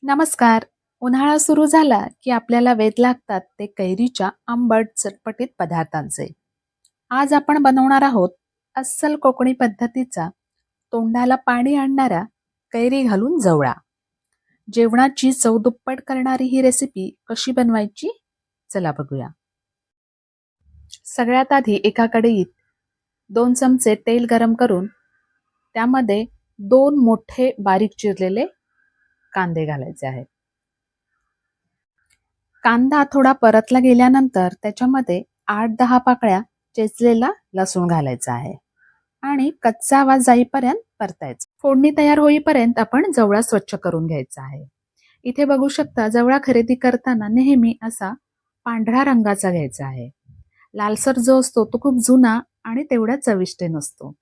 नमस्कार. उन्हाळा सुरू झाला की आपल्याला वेध लागतात ते कैरीच्या आंबट चटपटीत पदार्थांचे. आज आपण बनवणार आहोत अस्सल कोकणी पद्धतीचा तोंडाला पाणी आणणारा कैरी घालून जवळा. जेवणाची चव दुप्पट करणारी ही रेसिपी कशी बनवायची? चला बघूया. सगळ्यात आधी एका कढईत 2 चमचे तेल गरम करून त्यामध्ये 2 मोठे बारीक चिरलेले कांदे घालायचे आहेत. कांदा थोडा परतला गेल्यानंतर त्याच्यामध्ये 8-10 पाकळ्या चेचलेला लसूण घालायचा आहे आणि कच्चा आवाज जाईपर्यंत परतायचा. फोडणी तयार होईपर्यंत आपण जवळा स्वच्छ करून घ्यायचा आहे. इथे बघू शकता जवळा खरेदी करताना नेहमी असा पांढऱ्या रंगाचा घ्यायचा आहे. लालसर जो असतो तो खूप जुना आणि तेवढा चविष्ट नसतो.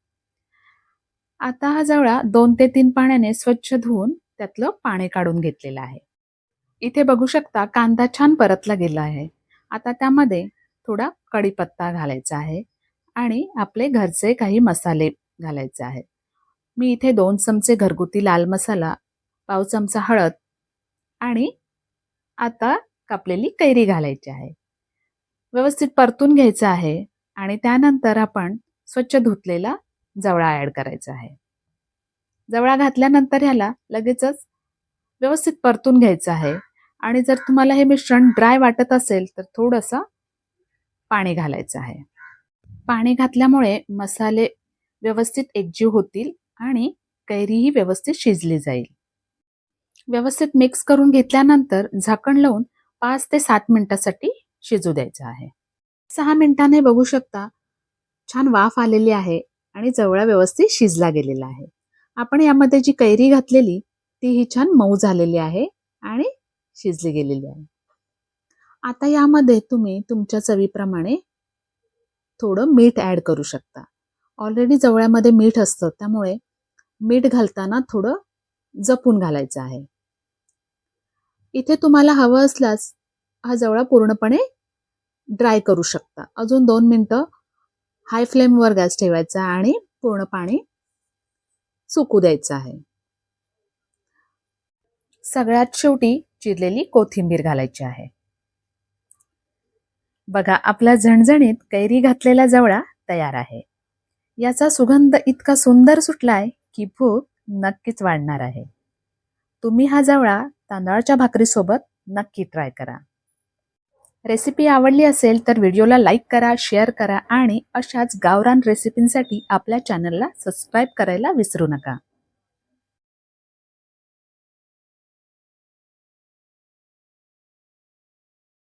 आता हा जवळा 2 ते 3 पाण्याने स्वच्छ धुवून त्यातलं पाणी काढून घेतलेलं आहे. इथे बघू शकता कांदा छान परतला गेला आहे. आता त्यामध्ये थोडा कढीपत्ता घालायचा आहे आणि आपले घरचे काही मसाले घालायचे आहेत. मी इथे 2 चमचे घरगुती लाल मसाला, पाव चमचा हळद आणि आता कापलेली कैरी घालायची आहे. व्यवस्थित परतून घ्यायचं आहे आणि त्यानंतर आपण स्वच्छ धुतलेला जवळा ॲड करायचा आहे. जवळा घातल्यानंतर ह्याला लगेचच व्यवस्थित परतून घ्यायचं आहे आणि जर तुम्हाला हे मिश्रण ड्राय वाटत असेल तर थोडंसं पाणी घालायचं आहे. पाणी घातल्यामुळे मसाले व्यवस्थित एकजीव होतील आणि कैरीही व्यवस्थित शिजली जाईल. व्यवस्थित मिक्स करून घेतल्यानंतर झाकण लावून 5 ते 7 मिनिटासाठी शिजू द्यायचं आहे. 6 मिनिटांनी बघू शकता छान वाफ आलेली आहे आणि जवळा व्यवस्थित शिजला गेलेला आहे. आपण यामध्ये जी कैरी घातलेली तीही छान मऊ झालेली आहे आणि शिजली गेलेली आहे. आता यामध्ये तुम्ही तुमच्या चवीप्रमाणे थोडं मीठ ॲड करू शकता. ऑलरेडी जवळ्यामध्ये मीठ असतं त्यामुळे मीठ घालताना थोडं जपून घालायचं आहे. इथे तुम्हाला हवं असल्यास हा जवळा पूर्णपणे ड्राय करू शकता. अजून 2 मिनिटं हाय फ्लेमवर गॅस ठेवायचा आणि पूर्ण पाणी सुकू द्यायचं आहे. सगळ्यात शेवटी चिरलेली कोथिंबीर घालायची आहे. बघा आपला झणझणीत कैरी घातलेला जवळा तयार आहे. याचा सुगंध इतका सुंदर सुटलाय की भूक नक्कीच वाढणार आहे. तुम्ही हा जवळा तांदळाच्या भाकरीसोबत नक्की ट्राय करा. रेसिपी आवडली असेल तर व्हिडिओला लाईक करा, शेअर करा आणि अशाच गावरान रेसिपींसाठी आपल्या चॅनलला सबस्क्राईब करायला विसरू नका.